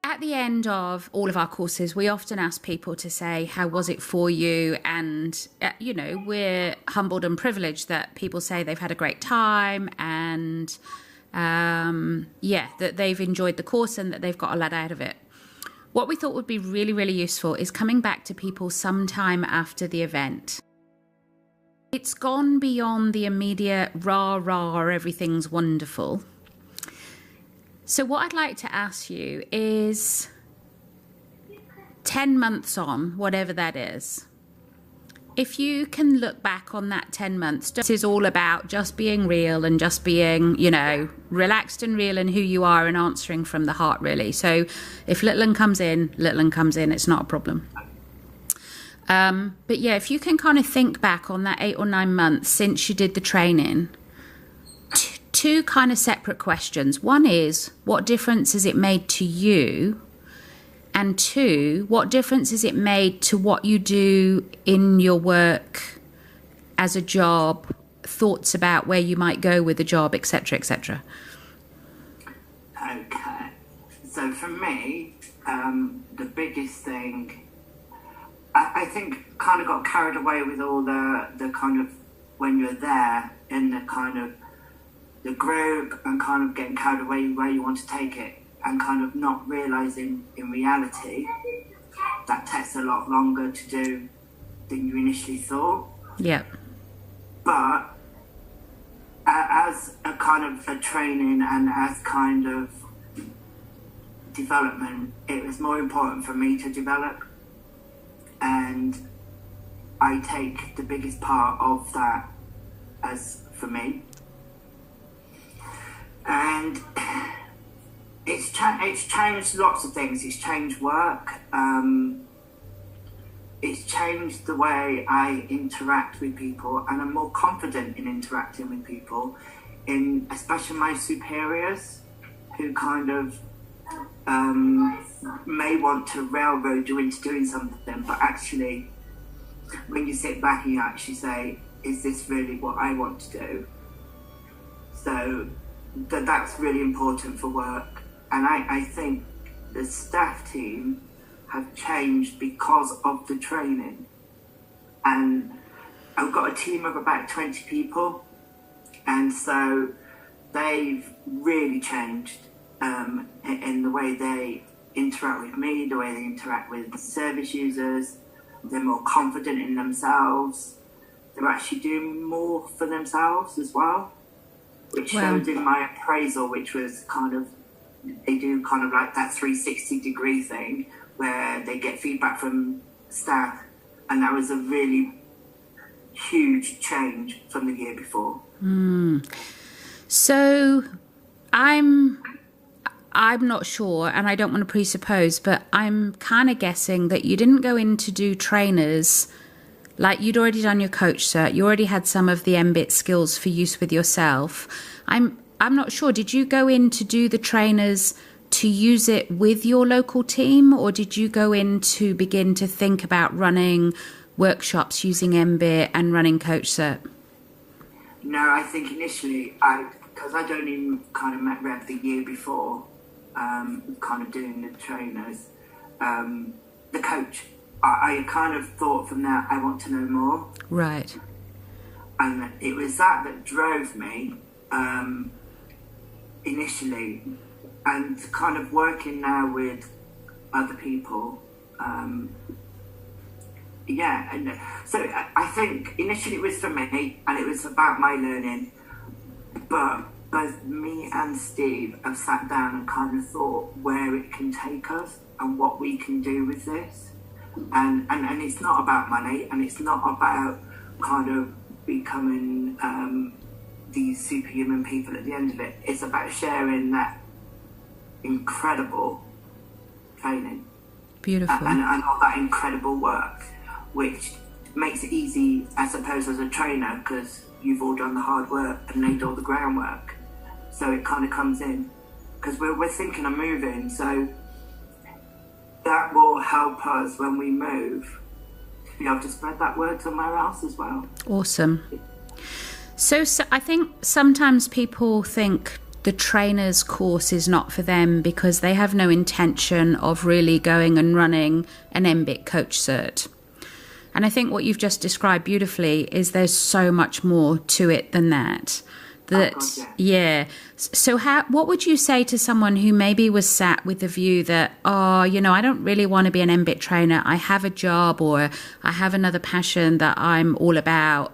at the end of all of our courses, we often ask people to say, how was it for you? And, we're humbled and privileged that people say they've had a great time and, that they've enjoyed the course and that they've got a lot out of it. What we thought would be really, really useful is coming back to people sometime after the event. It's gone beyond the immediate rah, everything's wonderful. So what I'd like to ask you is 10 months on, whatever that is, if you can look back on that 10 months, this is all about just being real and just being, relaxed and real in who you are and answering from the heart, really. So if little one comes in, it's not a problem. But yeah, if you can kind of think back on that 8 or 9 months since you did the training, two kind of separate questions. One is, what difference has it made to you? And 2, what difference has it made to what you do in your work as a job, thoughts about where you might go with the job, etc., etc.? Okay. So for me, the biggest thing, I think kind of got carried away with all the kind of, when you're there in the kind of the group and kind of getting carried away where you want to take it, and kind of not realising in reality that takes a lot longer to do than you initially thought. Yeah. But as a kind of a training and as kind of development, it was more important for me to develop, and I take the biggest part of that as for me. And it's changed lots of things. It's changed work. It's changed the way I interact with people, and I'm more confident in interacting with people, especially my superiors, who kind of may want to railroad you into doing something, but actually, when you sit back and you actually say, is this really what I want to do? So that's really important for work. And I think the staff team have changed because of the training. And I've got a team of about 20 people. And so they've really changed in the way they interact with me, the way they interact with service users. They're more confident in themselves. They're actually doing more for themselves as well, which showed in my appraisal, which was kind of, they do kind of like that 360-degree thing where they get feedback from staff, and that was a really huge change from the year before. So I'm not sure, and I don't want to presuppose, but I'm kind of guessing that you didn't go in to do trainers, like you'd already done your coach cert, you already had some of the mBIT skills for use with yourself. I'm not sure, did you go in to do the trainers to use it with your local team, or did you go in to begin to think about running workshops using mBIT and running coach cert? No, I think initially, because I'd only kind of met Rev the year before, kind of doing the trainers, the coach, I kind of thought from that, I want to know more. Right. And it was that drove me initially, and kind of working now with other people. And so I think initially it was for me and it was about my learning, but both me and Steve have sat down and kind of thought where it can take us and what we can do with this. And it's not about money, and it's not about kind of becoming these superhuman people at the end of it. It's about sharing that incredible training. Beautiful. And all that incredible work, which makes it easy, I suppose, as a trainer, because you've all done the hard work and laid all the groundwork. So it kind of comes in, because we're thinking of moving, so that will help us when we move to be able to spread that word somewhere else as well. Awesome. So I think sometimes people think the trainer's course is not for them because they have no intention of really going and running an mBIT coach cert. And I think what you've just described beautifully is there's so much more to it than that. So what would you say to someone who maybe was sat with the view that, I don't really want to be an mBIT trainer. I have a job, or I have another passion that I'm all about.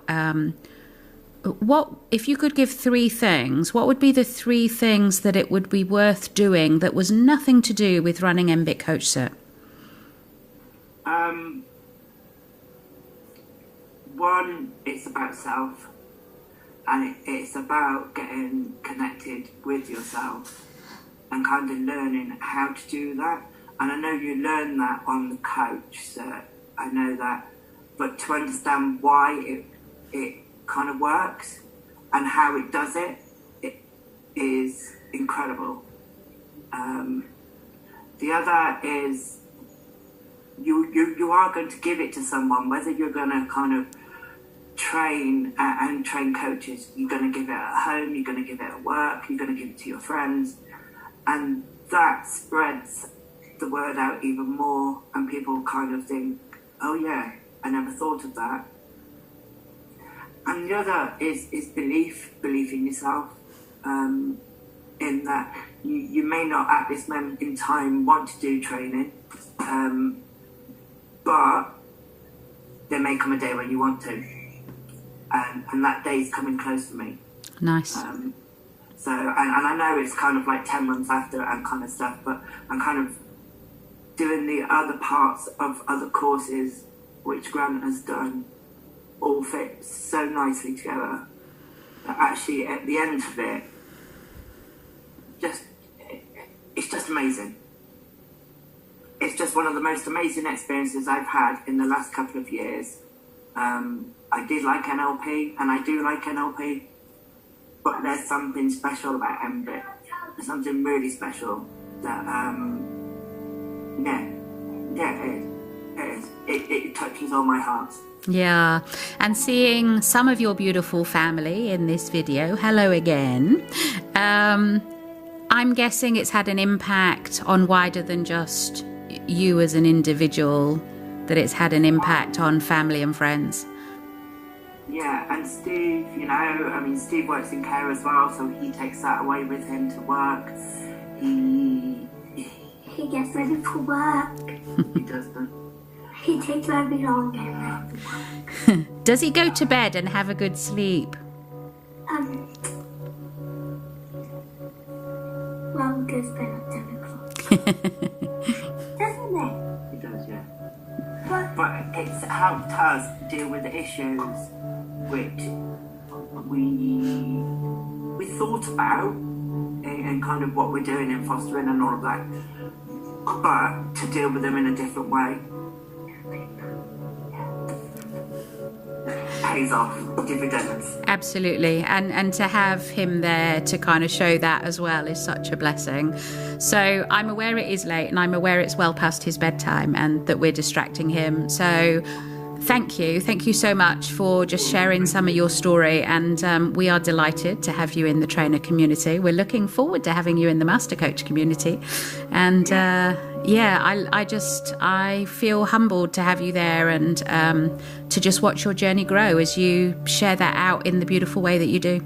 What, if you could give 3 things, what would be the 3 things that it would be worth doing that was nothing to do with running mBIT Coach Cert? One, it's about self, and it's about getting connected with yourself and kind of learning how to do that. And I know you learn that on the coach cert, I know that, but to understand why it kind of works and how it does it is incredible. The other is you are going to give it to someone, whether you're going to kind of train and train coaches. You're going to give it at home, you're going to give it at work, you're going to give it to your friends, and that spreads the word out even more, and people kind of think, oh yeah, I never thought of that. And the other is belief in yourself, in that you may not at this moment in time want to do training, but there may come a day when you want to, and that day is coming close for me. Nice. And I know it's kind of like 10 months after and kind of stuff, but I'm kind of doing the other parts of other courses which Grant has done all fit so nicely together that actually at the end of it, it's just amazing. It's just one of the most amazing experiences I've had in the last couple of years. I did like NLP, and I do like NLP, but there's something special about mBIT. There's something really special that, it touches all my heart. Yeah, and seeing some of your beautiful family in this video, hello again, I'm guessing it's had an impact on wider than just you as an individual, that it's had an impact on family and friends. Yeah, and Steve, Steve works in care as well, so he takes that away with him to work. He gets ready for work. He does that. He takes very long to get ready for work. Does he go to bed and have a good sleep? Well, he goes to bed at 10 o'clock. Doesn't it? He does, yeah. But it's helped us deal with the issues which we thought about and kind of what we're doing in fostering and all of that, but to deal with them in a different way. Pays off, dividends. Absolutely, and to have him there to kind of show that as well is such a blessing. So I'm aware it is late, and I'm aware it's well past his bedtime and that we're distracting him. So thank you so much for just sharing some of your story, and we are delighted to have you in the trainer community. We're looking forward to having you in the master coach community, and I feel humbled to have you there, and to just watch your journey grow as you share that out in the beautiful way that you do.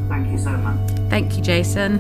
Thank you so much. Thank you, Jason.